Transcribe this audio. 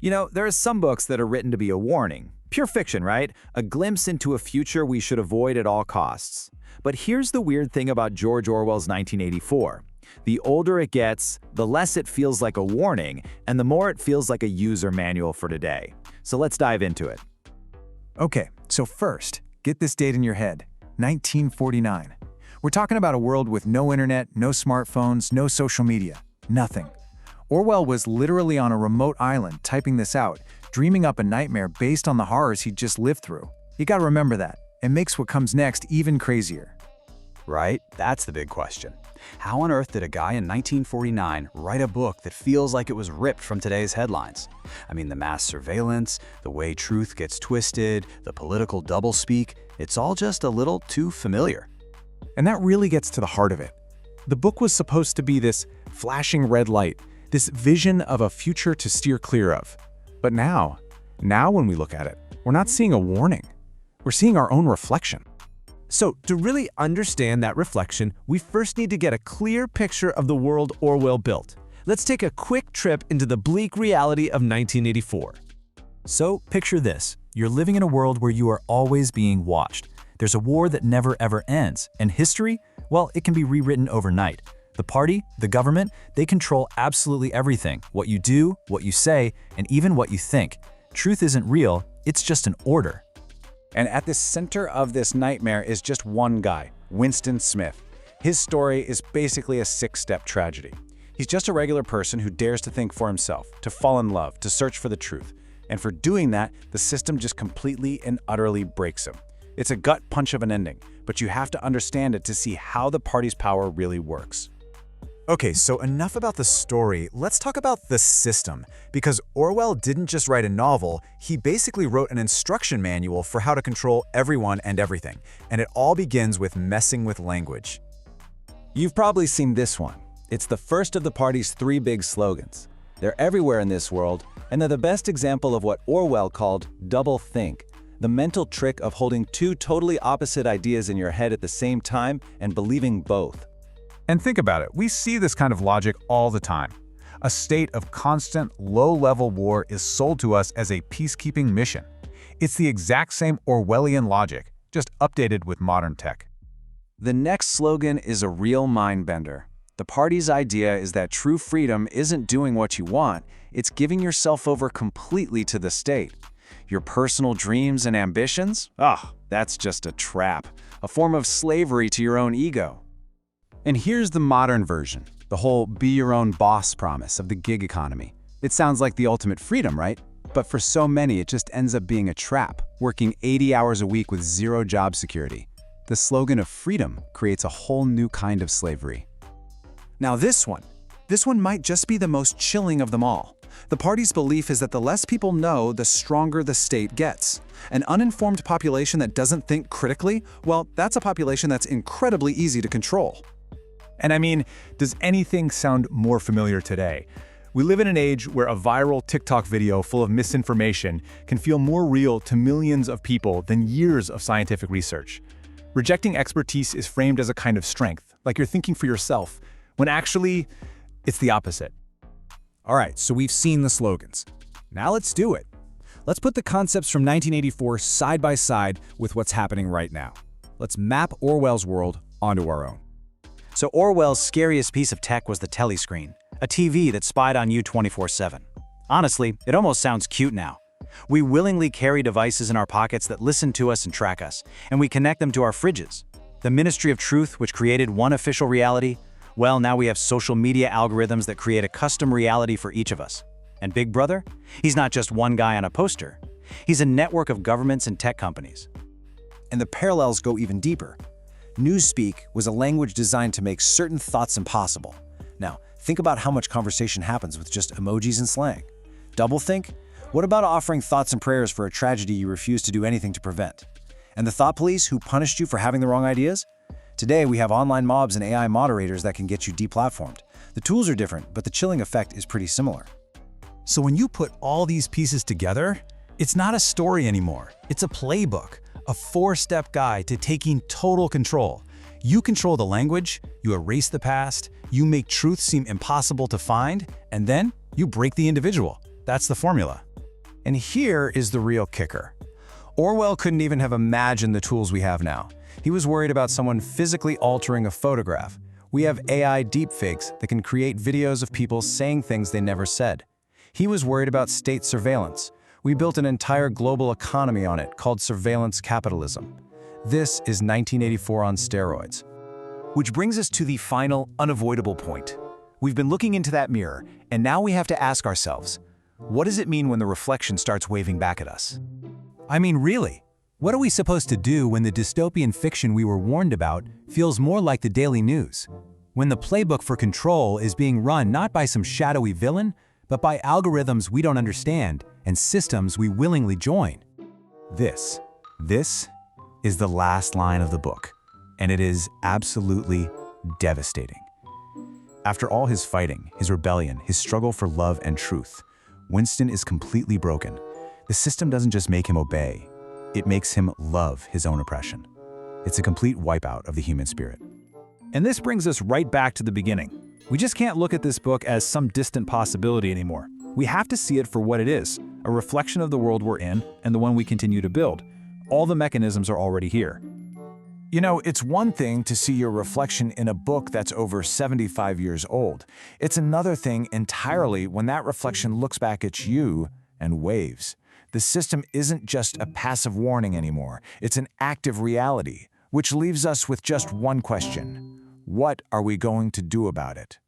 You know, there are some books that are written to be a warning. Pure fiction, right? A glimpse into a future we should avoid at all costs. But here's the weird thing about George Orwell's 1984. The older it gets, the less it feels like a warning, and the more it feels like a user manual for today. So let's dive into it. Okay, so first, get this date in your head, 1949. We're talking about a world with no internet, no smartphones, no social media, nothing. Orwell was literally on a remote island typing this out, dreaming up a nightmare based on the horrors he'd just lived through. You gotta remember that. It makes what comes next even crazier. Right? That's the big question. How on earth did a guy in 1949 write a book that feels like it was ripped from today's headlines? I mean, the mass surveillance, the way truth gets twisted, the political doublespeak, it's all just a little too familiar. And that really gets to the heart of it. The book was supposed to be this flashing red light, this vision of a future to steer clear of. But now when we look at it, we're not seeing a warning. We're seeing our own reflection. So, to really understand that reflection, we first need to get a clear picture of the world Orwell built. Let's take a quick trip into the bleak reality of 1984. So, picture this. You're living in a world where you are always being watched. There's a war that never ever ends. And history? Well, it can be rewritten overnight. The party, the government, they control absolutely everything. What you do, what you say, and even what you think. Truth isn't real, it's just an order. And at the center of this nightmare is just one guy, Winston Smith. His story is basically a six-step tragedy. He's just a regular person who dares to think for himself, to fall in love, to search for the truth. And for doing that, the system just completely and utterly breaks him. It's a gut punch of an ending, but you have to understand it to see how the party's power really works. Okay, so enough about the story. Let's talk about the system. Because Orwell didn't just write a novel, he basically wrote an instruction manual for how to control everyone and everything. And it all begins with messing with language. You've probably seen this one. It's the first of the party's 3 big slogans. They're everywhere in this world, and they're the best example of what Orwell called doublethink, the mental trick of holding 2 totally opposite ideas in your head at the same time and believing both. And think about it, we see this kind of logic all the time. A state of constant, low-level war is sold to us as a peacekeeping mission. It's the exact same Orwellian logic, just updated with modern tech. The next slogan is a real mind-bender. The party's idea is that true freedom isn't doing what you want, it's giving yourself over completely to the state. Your personal dreams and ambitions? That's just a trap, a form of slavery to your own ego. And here's the modern version, the whole be your own boss promise of the gig economy. It sounds like the ultimate freedom, right? But for so many, it just ends up being a trap, working 80 hours a week with 0 job security. The slogan of freedom creates a whole new kind of slavery. Now this one might just be the most chilling of them all. The party's belief is that the less people know, the stronger the state gets. An uninformed population that doesn't think critically, well, that's a population that's incredibly easy to control. And I mean, does anything sound more familiar today? We live in an age where a viral TikTok video full of misinformation can feel more real to millions of people than years of scientific research. Rejecting expertise is framed as a kind of strength, like you're thinking for yourself, when actually, it's the opposite. All right, so we've seen the slogans. Now let's do it. Let's put the concepts from 1984 side by side with what's happening right now. Let's map Orwell's world onto our own. So Orwell's scariest piece of tech was the telescreen, a TV that spied on you 24/7. Honestly, it almost sounds cute now. We willingly carry devices in our pockets that listen to us and track us, and we connect them to our fridges. The Ministry of Truth, which created one official reality, well, now we have social media algorithms that create a custom reality for each of us. And Big Brother? He's not just one guy on a poster. He's a network of governments and tech companies. And the parallels go even deeper. Newspeak was a language designed to make certain thoughts impossible. Now, think about how much conversation happens with just emojis and slang. Doublethink? What about offering thoughts and prayers for a tragedy you refuse to do anything to prevent? And the thought police who punished you for having the wrong ideas? Today, we have online mobs and AI moderators that can get you deplatformed. The tools are different, but the chilling effect is pretty similar. So when you put all these pieces together, it's not a story anymore. It's a playbook, a 4-step guide to taking total control. You control the language, you erase the past, you make truth seem impossible to find, and then you break the individual. That's the formula. And here is the real kicker. Orwell couldn't even have imagined the tools we have now. He was worried about someone physically altering a photograph. We have AI deepfakes that can create videos of people saying things they never said. He was worried about state surveillance. We built an entire global economy on it called surveillance capitalism. This is 1984 on steroids. Which brings us to the final, unavoidable point. We've been looking into that mirror, and now we have to ask ourselves, what does it mean when the reflection starts waving back at us? I mean, really, what are we supposed to do when the dystopian fiction we were warned about feels more like the daily news? When the playbook for control is being run not by some shadowy villain, but by algorithms we don't understand and systems we willingly join? This is the last line of the book, and it is absolutely devastating. After all his fighting, his rebellion, his struggle for love and truth, Winston is completely broken. The system doesn't just make him obey, it makes him love his own oppression. It's a complete wipeout of the human spirit. And this brings us right back to the beginning. We just can't look at this book as some distant possibility anymore. We have to see it for what it is, a reflection of the world we're in and the one we continue to build. All the mechanisms are already here. You know, it's one thing to see your reflection in a book that's over 75 years old. It's another thing entirely when that reflection looks back at you and waves. The system isn't just a passive warning anymore. It's an active reality, which leaves us with just one question. What are we going to do about it?